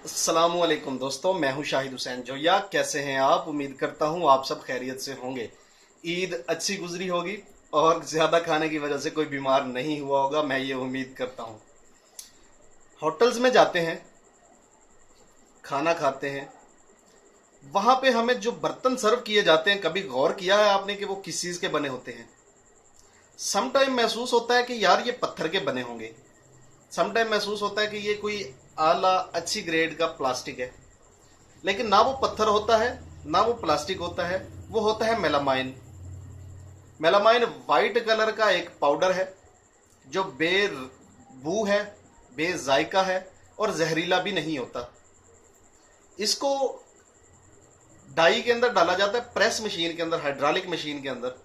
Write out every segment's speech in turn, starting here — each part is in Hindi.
अस्सलामुअलैकुम दोस्तों, मैं हूं शाहिद हुसैन जोया। कैसे हैं आप? उम्मीद करता हूं आप सब खैरियत से होंगे। ईद अच्छी गुजरी होगी और ज्यादा खाने की वजह से कोई बीमार नहीं हुआ होगा, मैं ये उम्मीद करता हूं। होटल्स में जाते हैं, खाना खाते हैं, वहां पे हमें जो बर्तन सर्व किए जाते हैं, कभी गौर किया है आपने कि वो किस चीज के बने होते हैं? समटाइम महसूस होता है कि यार ये पत्थर के बने होंगे, समटाइम महसूस होता है कि ये कोई आला अच्छी ग्रेड का प्लास्टिक है, लेकिन ना वो पत्थर होता है ना वो प्लास्टिक होता है, वो होता है मेलामाइन। मेलामाइन वाइट कलर का एक पाउडर है जो बेबू है, बेजायका है और जहरीला भी नहीं होता। इसको डाई के अंदर डाला जाता है, प्रेस मशीन के अंदर, हाइड्रोलिक मशीन के अंदर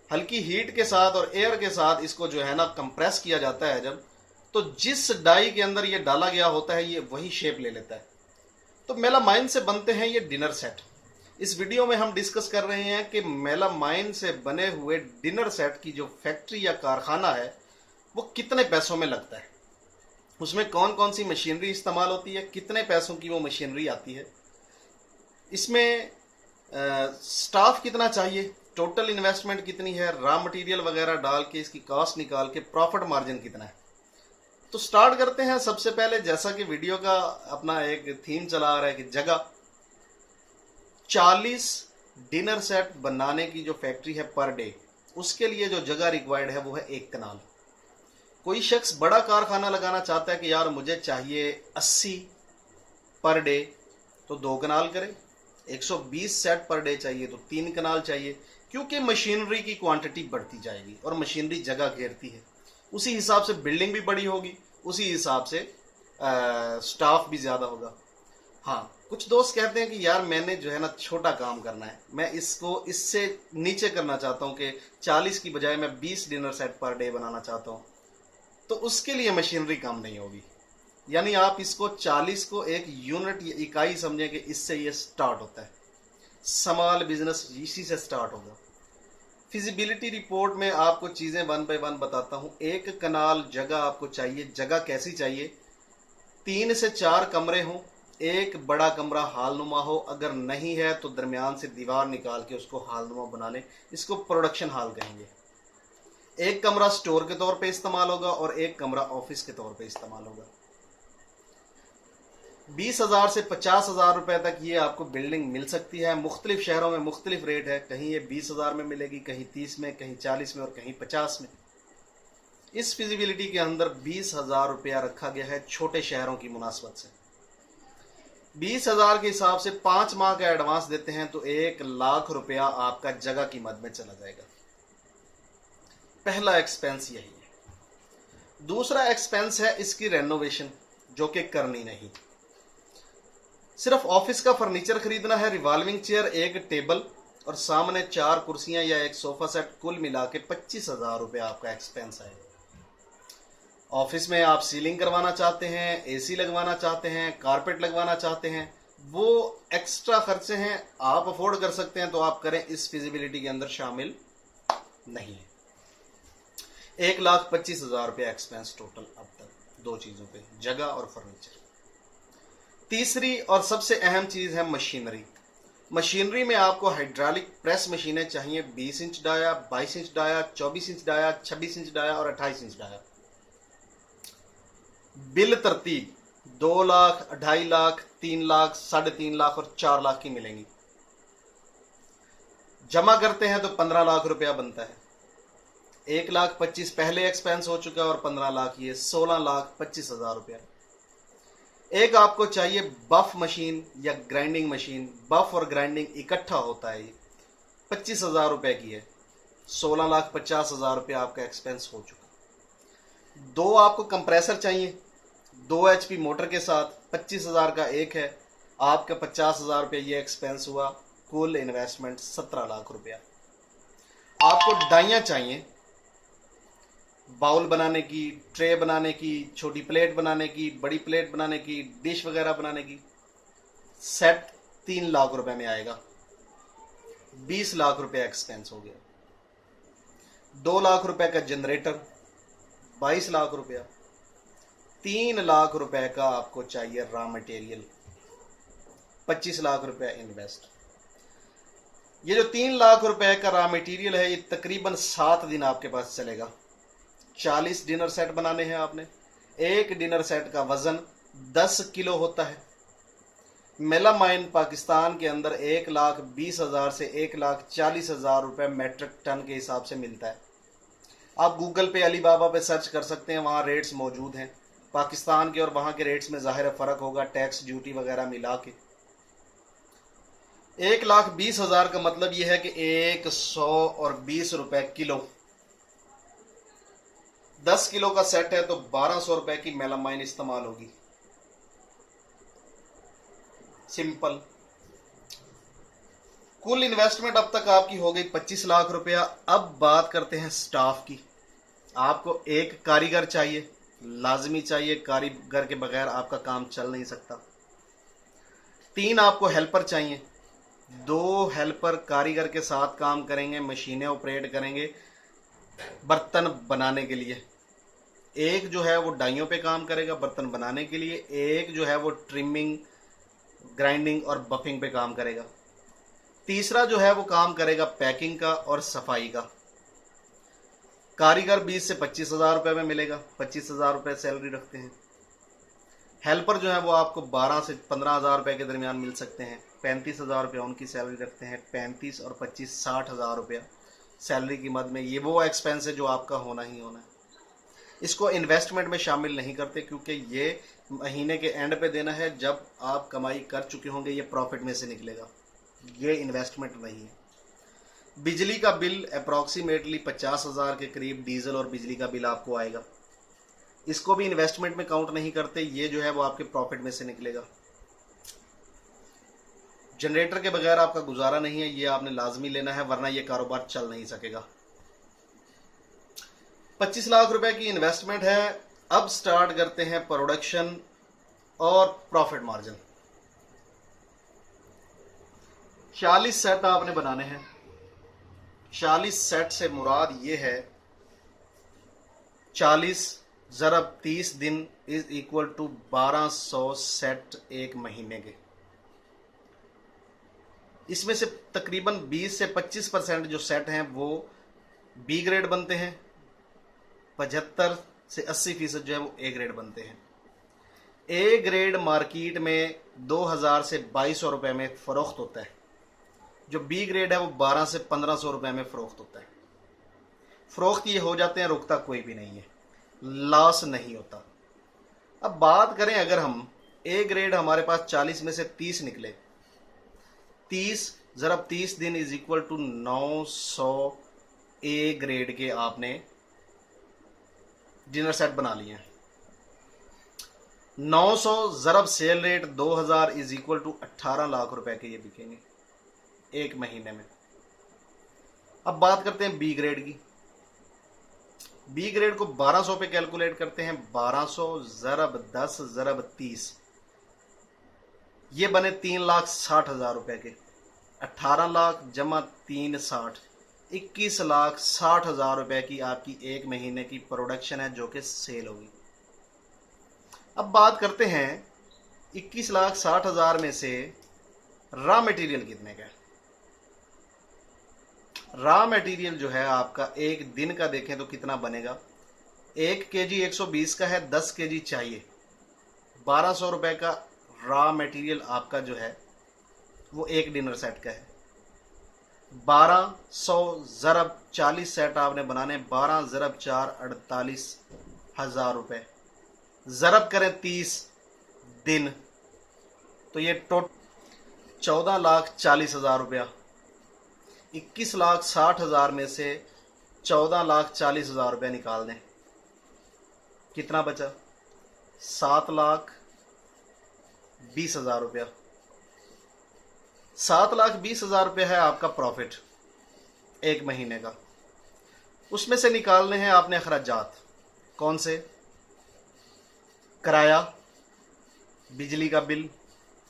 हल्की हीट के साथ और एयर के साथ इसको जो है ना कंप्रेस किया जाता है जब, तो जिस डाई के अंदर ये डाला गया होता है ये वही शेप ले लेता है। तो मेलामाइन से बनते हैं ये डिनर सेट। इस वीडियो में हम डिस्कस कर रहे हैं कि मेलामाइन से बने हुए डिनर सेट की जो फैक्ट्री या कारखाना है वो कितने पैसों में लगता है, उसमें कौन कौन सी मशीनरी इस्तेमाल होती है, कितने पैसों की वो मशीनरी आती है, इसमें स्टाफ कितना चाहिए, टोटल इन्वेस्टमेंट कितनी है, रॉ मटेरियल वगैरह डाल के इसकी कॉस्ट निकाल के प्रॉफिट मार्जिन कितना है। तो स्टार्ट करते हैं। सबसे पहले, जैसा कि वीडियो का अपना एक थीम चला आ रहा है कि जगह, 40 डिनर सेट बनाने की जो फैक्ट्री है पर डे, उसके लिए जो जगह रिक्वायर्ड है वो है 1 कनाल। कोई शख्स बड़ा कारखाना लगाना चाहता है कि यार मुझे चाहिए 80 पर डे, तो 2 कनाल करे। 120 सेट पर डे चाहिए तो 3 कनाल चाहिए, क्योंकि मशीनरी की क्वांटिटी बढ़ती जाएगी और मशीनरी जगह घेरती है। उसी हिसाब से बिल्डिंग भी बड़ी होगी, उसी हिसाब से स्टाफ भी ज्यादा होगा। हाँ, कुछ दोस्त कहते हैं कि यार मैंने जो है ना छोटा काम करना है, मैं इसको इससे नीचे करना चाहता हूं कि 40 की बजाय मैं 20 डिनर सेट पर डे बनाना चाहता हूं, तो उसके लिए मशीनरी कम नहीं होगी। यानी आप इसको 40 को एक यूनिट या इकाई समझें कि इससे ये स्टार्ट होता है। स्मॉल बिजनेस इसी से स्टार्ट होगा। फिजिबिलिटी रिपोर्ट में आपको चीजें 1 बाय 1 बताता हूं। 1 कनाल जगह आपको चाहिए। जगह कैसी चाहिए? 3 से 4 कमरे हों, एक बड़ा कमरा हालनुमा हो, अगर नहीं है तो दरमियान से दीवार निकाल के उसको हालनुमा बना लें, इसको प्रोडक्शन हॉल कहेंगे। एक कमरा स्टोर के तौर पे इस्तेमाल होगा और एक कमरा ऑफिस के तौर पे इस्तेमाल होगा। 20,000 से 50,000 रुपए तक ये आपको बिल्डिंग मिल सकती है। मुख्तलिफ शहरों में मुख्तलिफ रेट है, कहीं ये 20,000 में मिलेगी, कहीं 30 में, कहीं 40 में और कहीं 50 में। इस फिजिबिलिटी के अंदर 20,000 रुपया रखा गया है छोटे शहरों की मुनासबत से। 20,000 के हिसाब से 5 माह का एडवांस देते हैं तो 1,00,000 रुपया आपका जगह की मद में चला जाएगा। पहला एक्सपेंस यही है। दूसरा एक्सपेंस है इसकी रेनोवेशन, जो कि करनी नहीं। सिर्फ ऑफिस का फर्नीचर खरीदना है, रिवॉल्विंग चेयर, एक टेबल और सामने 4 कुर्सियां या एक सोफा सेट, कुल मिला के 25,000 रुपया आपका एक्सपेंस है। ऑफिस में आप सीलिंग करवाना चाहते हैं, एसी लगवाना चाहते हैं, कारपेट लगवाना चाहते हैं, वो एक्स्ट्रा खर्चे हैं, आप अफोर्ड कर सकते हैं तो आप करें, इस फिजिबिलिटी के अंदर शामिल नहीं है। 1,25,000 रुपया एक्सपेंस टोटल अब तक 2 चीजों पे, जगह और फर्नीचर। तीसरी और सबसे अहम चीज है मशीनरी। मशीनरी में आपको हाइड्रोलिक प्रेस मशीनें चाहिए। 20 inch dia, 22 inch dia, 24 inch dia, 26 inch dia और 28 इंच डाया। बिल तरतीब 2 लाख, 2.5 लाख, 3 लाख, 3.5 लाख और 4 लाख की मिलेंगी। जमा करते हैं तो 15 लाख रुपया बनता है। 1,25,000 पहले एक्सपेंस हो चुका है और 15 लाख ये 16,25,000 रुपया। एक आपको चाहिए बफ मशीन या ग्राइंडिंग मशीन। बफ और ग्राइंडिंग इकट्ठा होता है, ये 25,000 रुपए की है। 16,50,000 रुपया आपका एक्सपेंस हो चुका। 2 आपको कंप्रेसर चाहिए 2 HP मोटर के साथ, 25,000 का एक है। आपका 50,000 रुपया ये एक्सपेंस हुआ। कुल इन्वेस्टमेंट 17 लाख रुपया। आपको डाइयां चाहिए, बाउल बनाने की, ट्रे बनाने की, छोटी प्लेट बनाने की, बड़ी प्लेट बनाने की, डिश वगैरह बनाने की। सेट 3 लाख रुपए में आएगा। 20 लाख रुपए एक्सपेंस हो गया। 2 लाख रुपए का जनरेटर, 22 लाख रुपया। 3 लाख रुपए का आपको चाहिए रॉ मटेरियल, 25 लाख रुपया इन्वेस्ट। ये जो 3 लाख रुपए का रॉ मटेरियल है, ये तकरीबन 7 दिन आपके पास चलेगा। 40 डिनर सेट बनाने हैं आपने। एक डिनर सेट का वजन 10 किलो होता है। मेलामाइन पाकिस्तान के अंदर 1,20,000 से 1,40,000 रुपए मेट्रिक टन के हिसाब से मिलता है। आप गूगल पे, अलीबाबा पे सर्च कर सकते हैं, वहाँ रेट्स मौजूद हैं। पाकिस्तान के और वहाँ के रेट्स में ज़ाहिर फ़र्क होगा, टैक्स ड्यूटी वगैरह मिला के। 1,20,000 का मतलब यह है कि 120 रुपए किलो। 10 किलो का सेट है तो 1200 रुपए की मेलामाइन इस्तेमाल होगी। सिंपल। कुल इन्वेस्टमेंट अब तक आपकी हो गई 25 लाख रुपया। अब बात करते हैं स्टाफ की। आपको एक कारीगर चाहिए, लाजमी चाहिए। कारीगर के बगैर आपका काम चल नहीं सकता। 3 आपको हेल्पर चाहिए। 2 हेल्पर कारीगर के साथ काम करेंगे, मशीनें ऑपरेट करेंगे बर्तन बनाने के लिए। एक जो है वो डाइयों पे काम करेगा बर्तन बनाने के लिए। एक जो है वो ट्रिमिंग, ग्राइंडिंग और बफिंग पे काम करेगा। तीसरा जो है वो काम करेगा पैकिंग का और सफाई का। कारीगर 20 से 25,000 रुपये में मिलेगा। 25,000 रुपये सैलरी रखते हैं। हेल्पर जो है वो आपको 12 से 15,000 रुपये के दरमियान मिल सकते हैं। 35,000 रुपये उनकी सैलरी रखते हैं। 35 और 25 60,000 रुपया सैलरी की मद में। ये वो एक्सपेंस है जो आपका होना ही होना है। इसको इन्वेस्टमेंट में शामिल नहीं करते क्योंकि ये महीने के एंड पे देना है। जब आप कमाई कर चुके होंगे ये प्रॉफिट में से निकलेगा। ये इन्वेस्टमेंट नहीं है। बिजली का बिल अप्रॉक्सीमेटली 50,000 के करीब डीजल और बिजली का बिल आपको आएगा। इसको भी इन्वेस्टमेंट में काउंट नहीं करते। ये जो है वो आपके प्रॉफिट में से निकलेगा। जनरेटर के बगैर आपका गुजारा नहीं है, ये आपने लाजमी लेना है, वरना ये कारोबार चल नहीं सकेगा। 25 लाख रुपए की इन्वेस्टमेंट है। अब स्टार्ट करते हैं प्रोडक्शन और प्रॉफिट मार्जिन। 40 सेट आपने बनाने हैं। 40 सेट से मुराद ये है 40 ज़रब 30 दिन इज इक्वल टू 1200 सेट एक महीने के। इसमें से तकरीबन 20 से 25% जो सेट हैं वो बी ग्रेड बनते हैं। 75 से 80% जो है वो ए ग्रेड बनते हैं। ए ग्रेड मार्केट में 2000 से 2200 रुपए में फरोख्त होता है। जो बी ग्रेड है वो 12 से 1500 रुपए में फरोख्त होता है। फरोख्त ये हो जाते हैं, रुकता कोई भी नहीं है, लॉस नहीं होता। अब बात करें, अगर हम ए ग्रेड हमारे पास 40 में से 30 निकले, 30 ज़रब 30 दिन is equal to 900 A grade के आपने डिनर सेट बना लिए हैं। 900 ज़रब sale rate 2000 is equal to 18 lakh रुपए के ये बिकेंगे एक महीने में। अब बात करते हैं बी ग्रेड की। बी ग्रेड को 1200 पे कैलकुलेट करते हैं। 1200 ज़रब 10 ज़रब 30, ये बने 3,60,000 रुपए के। 18 लाख जमा 3,60, 21,60,000 रुपए की आपकी एक महीने की प्रोडक्शन है जो कि सेल होगी। अब बात करते हैं 21,60,000 में से रॉ मटेरियल कितने का है। रॉ मटेरियल जो है आपका एक दिन का देखें तो कितना बनेगा। 1 केजी 120 का है, 10 केजी चाहिए। 1200 रुपए का रॉ मटेरियल आपका जो है वो एक डिनर सेट का है। 1200 ज़रब 40 सेट आपने बनाने। 12 ज़रब 4 48,000 रुपए। ज़रब करें 30 दिन तो ये टोटल 14,40,000 रुपया। 21,60,000 में से 14,40,000 रुपया निकाल दें, कितना बचा? 7,20,000 रुपया। 7,20,000 रुपया है आपका प्रॉफिट एक महीने का। उसमें से निकालने हैं आपने अखराजात। कौन से? किराया, बिजली का बिल,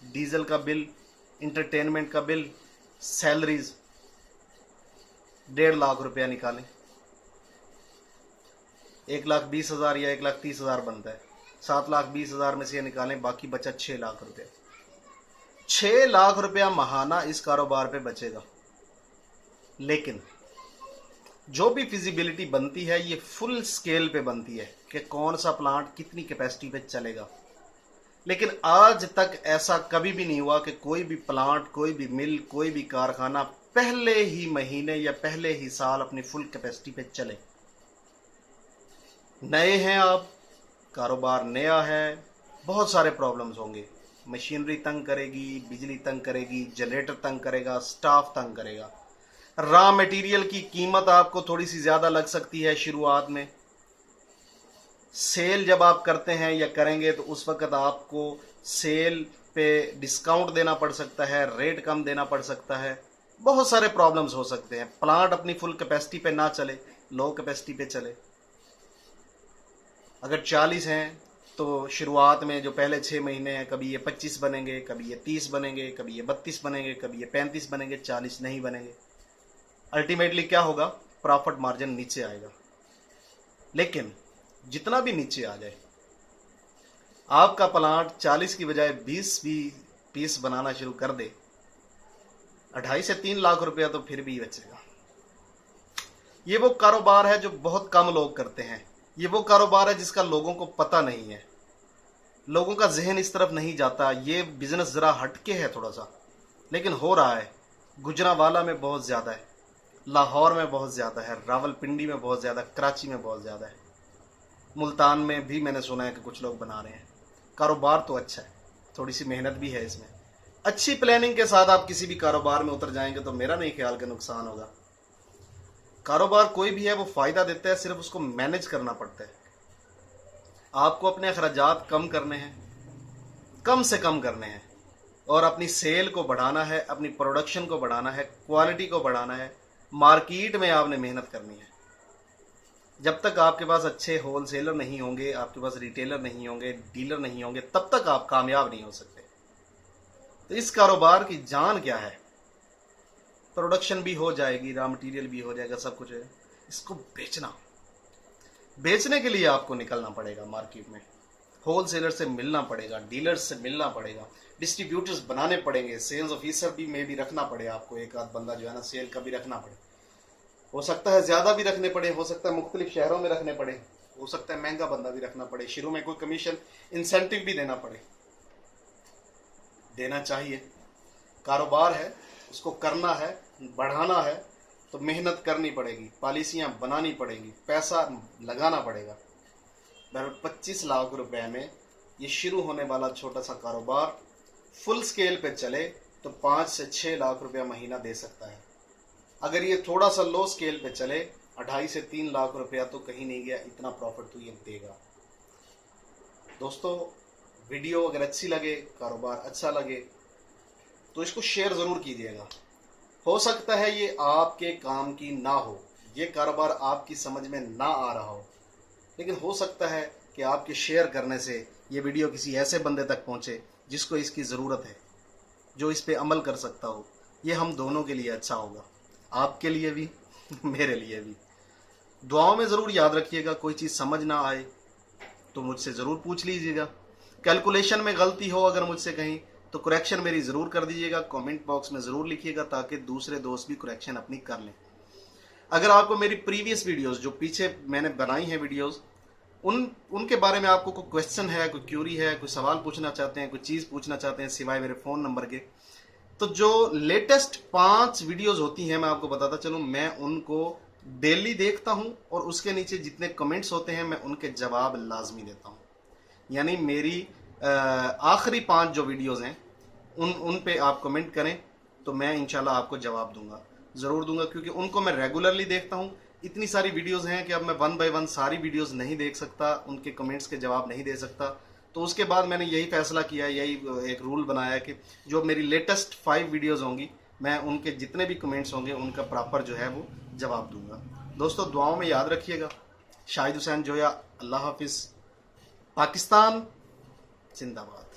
डीजल का बिल, इंटरटेनमेंट का बिल, सैलरीज। 1.5 लाख रुपया निकालें। 1,20,000 या 1,30,000 बनता है। 7,20,000 में से ये निकालें, बाकी बचा 6 लाख रुपया। 6 लाख रुपया महाना इस कारोबार पे बचेगा। लेकिन जो भी फिजिबिलिटी बनती है ये फुल स्केल पे बनती है कि कौन सा प्लांट कितनी कैपेसिटी पे चलेगा। लेकिन आज तक ऐसा कभी भी नहीं हुआ कि कोई भी प्लांट, कोई भी मिल, कोई भी कारखाना पहले ही महीने या पहले ही साल अपनी फुल कैपेसिटी पे चले। नए हैं आप, कारोबार नया है, बहुत सारे प्रॉब्लम्स होंगे। मशीनरी तंग करेगी, बिजली तंग करेगी, जनरेटर तंग करेगा, स्टाफ तंग करेगा। रॉ मटेरियल की कीमत आपको थोड़ी सी ज्यादा लग सकती है शुरुआत में। सेल जब आप करते हैं या करेंगे तो उस वक्त आपको सेल पे डिस्काउंट देना पड़ सकता है, रेट कम देना पड़ सकता है, बहुत सारे प्रॉब्लम्स हो सकते हैं। प्लांट अपनी फुल कैपेसिटी पे ना चले, लो कैपेसिटी पे चले। अगर 40 हैं तो शुरुआत में जो पहले 6 महीने हैं, कभी ये 25 बनेंगे, कभी ये 30 बनेंगे, कभी ये 32 बनेंगे, कभी ये 35 बनेंगे, 40 नहीं बनेंगे। अल्टीमेटली क्या होगा, प्रॉफिट मार्जिन नीचे आएगा। लेकिन जितना भी नीचे आ जाए, आपका प्लांट 40 की बजाय 20 भी पीस बनाना शुरू कर दे, 2.5 से 3 लाख रुपया तो फिर भी बचेगा। ये वो कारोबार है जो बहुत कम लोग करते हैं। ये वो कारोबार है जिसका लोगों को पता नहीं है, लोगों का जहन इस तरफ नहीं जाता। ये बिजनेस जरा हटके है थोड़ा सा, लेकिन हो रहा है। गुजरांवाला में बहुत ज्यादा है, लाहौर में बहुत ज्यादा है, रावलपिंडी में बहुत ज्यादा, कराची में बहुत ज्यादा है, मुल्तान में भी मैंने सुना है कि कुछ लोग बना रहे हैं। कारोबार तो अच्छा है, थोड़ी सी मेहनत भी है इसमें। अच्छी प्लानिंग के साथ आप किसी भी कारोबार में उतर जाएंगे तो मेरा नहीं ख्याल कि नुकसान होगा। कारोबार कोई भी है वो फायदा देता है, सिर्फ उसको मैनेज करना पड़ता है। आपको अपने अखराजात कम करने हैं, कम से कम करने हैं, और अपनी सेल को बढ़ाना है, अपनी प्रोडक्शन को बढ़ाना है, क्वालिटी को बढ़ाना है। मार्केट में आपने मेहनत करनी है। जब तक आपके पास अच्छे होलसेलर नहीं होंगे, आपके पास रिटेलर नहीं होंगे, डीलर नहीं होंगे, तब तक आप कामयाब नहीं हो सकते। तो इस कारोबार की जान क्या है, प्रोडक्शन भी हो जाएगी, रॉ मटेरियल भी हो जाएगा, सब कुछ है। इसको बेचने के लिए आपको निकलना पड़ेगा मार्केट में, होलसेलर से मिलना पड़ेगा, डीलर्स से मिलना पड़ेगा, डिस्ट्रीब्यूटर्स बनाने पड़ेंगे, सेल्स ऑफिसर भी में भी रखना पड़े आपको, एक आध बंदा जो है ना सेल का भी रखना पड़े। हो सकता है ज्यादा भी रखने पड़े, हो सकता है मुख्तलिफ शहरों में रखने पड़े, हो सकता है महंगा बंदा भी रखना पड़े, शुरू में कोई कमीशन इंसेंटिव भी देना पड़े। देना चाहिए। कारोबार है, उसको करना है, बढ़ाना है तो मेहनत करनी पड़ेगी, पॉलिसियां बनानी पड़ेगी, पैसा लगाना पड़ेगा। 25 लाख रुपए में ये शुरू होने वाला छोटा सा कारोबार फुल स्केल पे चले तो 5 से 6 लाख रुपया महीना दे सकता है। अगर ये थोड़ा सा लो स्केल पे चले, 2.5 से 3 लाख रुपया तो कहीं नहीं गया, इतना प्रॉफिट तो ये देगा। दोस्तों, वीडियो अगर अच्छी लगे, कारोबार अच्छा लगे तो इसको शेयर जरूर कीजिएगा। हो सकता है ये आपके काम की ना हो, ये कारोबार आपकी समझ में ना आ रहा हो, लेकिन हो सकता है कि आपके शेयर करने से ये वीडियो किसी ऐसे बंदे तक पहुंचे जिसको इसकी ज़रूरत है, जो इस पे अमल कर सकता हो। ये हम दोनों के लिए अच्छा होगा, आपके लिए भी मेरे लिए भी। दुआओं में ज़रूर याद रखिएगा। कोई चीज़ समझ ना आए तो मुझसे ज़रूर पूछ लीजिएगा। कैलकुलेशन में गलती हो अगर मुझसे कहीं तो करेक्शन मेरी ज़रूर कर दीजिएगा, कमेंट बॉक्स में ज़रूर लिखिएगा ताकि दूसरे दोस्त भी करेक्शन अपनी कर लें। अगर आपको मेरी प्रीवियस वीडियोस जो पीछे मैंने बनाई हैं वीडियोस, उनके बारे में आपको कोई क्वेश्चन है, कोई क्यूरी है, कोई सवाल पूछना चाहते हैं, कोई चीज़ पूछना चाहते हैं सिवाय मेरे फ़ोन नंबर के, तो जो लेटेस्ट 5 वीडियोस होती हैं मैं आपको बताता चलूँ, मैं उनको डेली देखता हूँ और उसके नीचे जितने कमेंट्स होते हैं मैं उनके जवाब लाजमी देता हूँ। यानी मेरी आखिरी 5 जो वीडियोस हैं उन पे आप कमेंट करें तो मैं इंशाल्लाह आपको जवाब दूंगा, ज़रूर दूंगा, क्योंकि उनको मैं रेगुलरली देखता हूँ। इतनी सारी वीडियोस हैं कि अब मैं 1 बाय 1 सारी वीडियोस नहीं देख सकता, उनके कमेंट्स के जवाब नहीं दे सकता। तो उसके बाद मैंने यही फैसला किया, यही एक रूल बनाया कि जो मेरी लेटेस्ट 5 वीडियोज़ होंगी मैं उनके जितने भी कमेंट्स होंगे उनका प्रॉपर जो है वो जवाब दूंगा। दोस्तों, दुआओं में याद रखिएगा। शाहिद हुसैन जोया, अल्लाह हाफिज़। पाकिस्तान जिंदाबाद।